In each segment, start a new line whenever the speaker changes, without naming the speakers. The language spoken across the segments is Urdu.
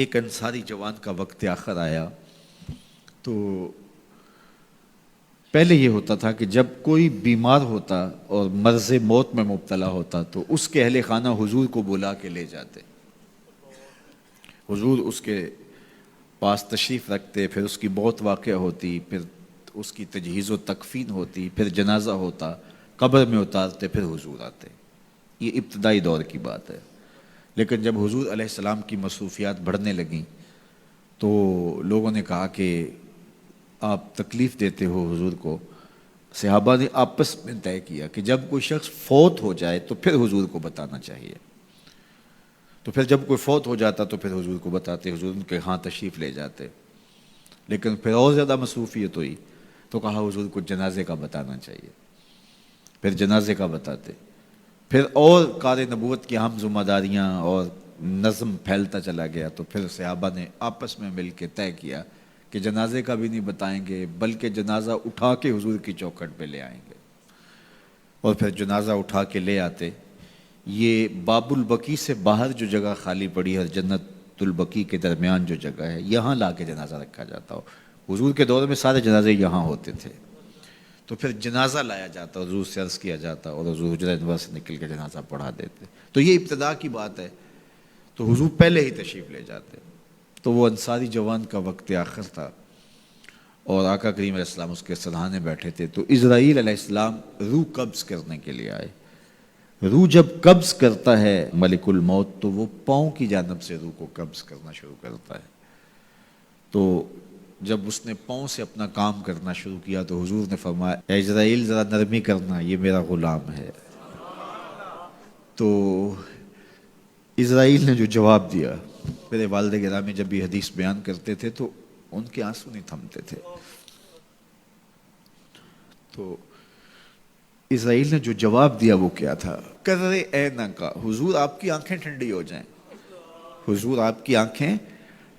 ایک انصاری جوان کا وقت آخر آیا تو پہلے یہ ہوتا تھا کہ جب کوئی بیمار ہوتا اور مرض موت میں مبتلا ہوتا تو اس کے اہل خانہ حضور کو بلا کے لے جاتے. حضور اس کے پاس تشریف رکھتے، پھر اس کی موت واقع ہوتی، پھر اس کی تجہیز و تکفین ہوتی، پھر جنازہ ہوتا، قبر میں اتارتے، پھر حضور آتے. یہ ابتدائی دور کی بات ہے. لیکن جب حضور علیہ السلام کی مصروفیات بڑھنے لگیں تو لوگوں نے کہا کہ آپ تکلیف دیتے ہو حضور کو. صحابہ نے آپس میں طے کیا کہ جب کوئی شخص فوت ہو جائے تو پھر حضور کو بتانا چاہیے. تو پھر جب کوئی فوت ہو جاتا تو پھر حضور کو بتاتے، حضور ان کے ہاں تشریف لے جاتے. لیکن پھر اور زیادہ مصروفیت ہوئی تو کہا حضور کو جنازے کا بتانا چاہیے، پھر جنازے کا بتاتے. پھر اور کار نبوت کی اہم ذمہ داریاں اور نظم پھیلتا چلا گیا تو پھر صحابہ نے آپس میں مل کے طے کیا کہ جنازے کا بھی نہیں بتائیں گے بلکہ جنازہ اٹھا کے حضور کی چوکھٹ پہ لے آئیں گے. اور پھر جنازہ اٹھا کے لے آتے. یہ باب البقیع سے باہر جو جگہ خالی پڑی ہے، جنت البقیع کے درمیان جو جگہ ہے، یہاں لا کے جنازہ رکھا جاتا ہو. حضور کے دور میں سارے جنازے یہاں ہوتے تھے. تو پھر جنازہ لایا جاتا، حضور سے عرض کیا جاتا اور حضور حجرہ انور سے نکل کے جنازہ پڑھا دیتے. تو یہ ابتدا کی بات ہے. تو حضور پہلے ہی تشریف لے جاتے. تو وہ انصاری جوان کا وقت آخر تھا اور آقا کریم علیہ السلام اس کے سرہانے بیٹھے تھے. تو اسرائیل علیہ السلام روح قبض کرنے کے لیے آئے. روح جب قبض کرتا ہے ملک الموت تو وہ پاؤں کی جانب سے روح کو قبض کرنا شروع کرتا ہے. تو جب اس نے پاؤں سے اپنا کام کرنا شروع کیا تو حضور نے فرمایا اے اسرائیل ذرا نرمی کرنا، یہ میرا غلام ہے. تو اسرائیل نے جو جواب دیا، میرے والد گرامی جب یہ حدیث بیان کرتے تھے تو ان کے آنسو نہیں تھمتے تھے. تو اسرائیل نے جو جواب دیا وہ کیا تھا؟ کرے عینہ کا، حضور آپ کی آنکھیں ٹھنڈی ہو جائیں، حضور آپ کی آنکھیں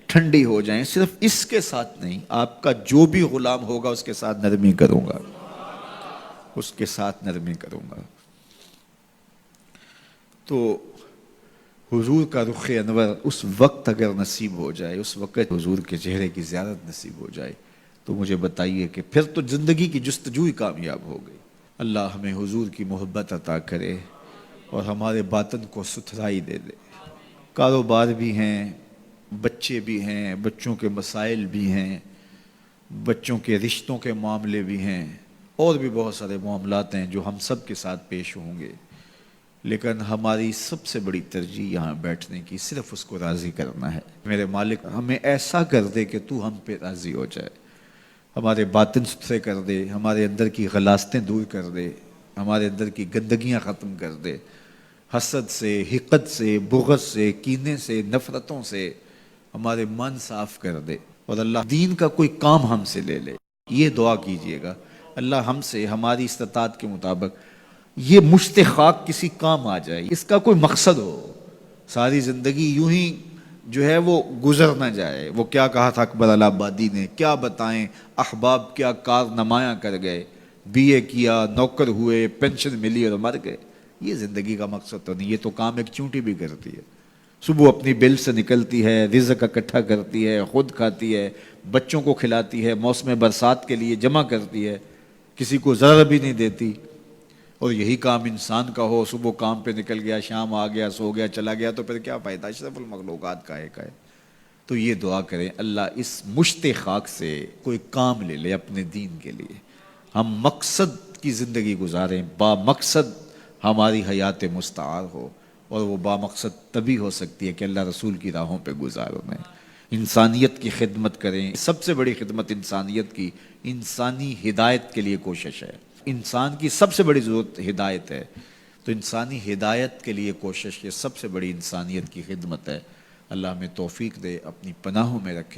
ٹھنڈی ہو جائیں. صرف اس کے ساتھ نہیں، آپ کا جو بھی غلام ہوگا اس کے ساتھ نرمی کروں گا، اس کے ساتھ نرمی کروں گا. تو حضور کا رخ انور اس وقت اگر نصیب ہو جائے، اس وقت حضور کے چہرے کی زیارت نصیب ہو جائے تو مجھے بتائیے کہ پھر تو زندگی کی جستجو ہی کامیاب ہو گئی. اللہ ہمیں حضور کی محبت عطا کرے اور ہمارے باطن کو ستھرائی دے دے. کاروبار بھی ہیں، بچے بھی ہیں، بچوں کے مسائل بھی ہیں، بچوں کے رشتوں کے معاملے بھی ہیں، اور بھی بہت سارے معاملات ہیں جو ہم سب کے ساتھ پیش ہوں گے. لیکن ہماری سب سے بڑی ترجیح یہاں بیٹھنے کی صرف اس کو راضی کرنا ہے. میرے مالک ہمیں ایسا کر دے کہ تو ہم پہ راضی ہو جائے، ہمارے باطن ستھرے کر دے، ہمارے اندر کی غلاستیں دور کر دے، ہمارے اندر کی گندگیاں ختم کر دے. حسد سے، حقد سے، بغض سے، کینے سے، نفرتوں سے ہمارے من صاف کر دے. اور اللہ دین کا کوئی کام ہم سے لے لے. یہ دعا کیجئے گا اللہ ہم سے ہماری استطاعت کے مطابق یہ مشت خاک کسی کام آ جائے، اس کا کوئی مقصد ہو، ساری زندگی یوں ہی جو ہے وہ گزر نہ جائے. وہ کیا کہا تھا اکبر الہ آبادی نے، کیا بتائیں احباب کیا کارنمایاں کر گئے، بی اے کیا، نوکر ہوئے، پینشن ملی اور مر گئے. یہ زندگی کا مقصد تو نہیں. یہ تو کام ایک چونٹی بھی کرتی ہے. صبح اپنی بل سے نکلتی ہے، رزق اکٹھا کرتی ہے، خود کھاتی ہے، بچوں کو کھلاتی ہے، موسم برسات کے لیے جمع کرتی ہے، کسی کو ذرا بھی نہیں دیتی. اور یہی کام انسان کا ہو، صبح کام پہ نکل گیا، شام آ گیا، سو گیا، چلا گیا، تو پھر کیا فائدہ؟ اشرف المخلوقات کا ہے. تو یہ دعا کریں اللہ اس مشت خاک سے کوئی کام لے لے اپنے دین کے لیے، ہم مقصد کی زندگی گزاریں، با مقصد ہماری حیات مستعار ہو. اور وہ با مقصد تبھی ہو سکتی ہے کہ اللہ رسول کی راہوں پہ گزاروں میں انسانیت کی خدمت کریں. سب سے بڑی خدمت انسانیت کی انسانی ہدایت کے لیے کوشش ہے. انسان کی سب سے بڑی ضرورت ہدایت ہے. تو انسانی ہدایت کے لیے کوشش یہ سب سے بڑی انسانیت کی خدمت ہے. اللہ ہمیں توفیق دے، اپنی پناہوں میں رکھے.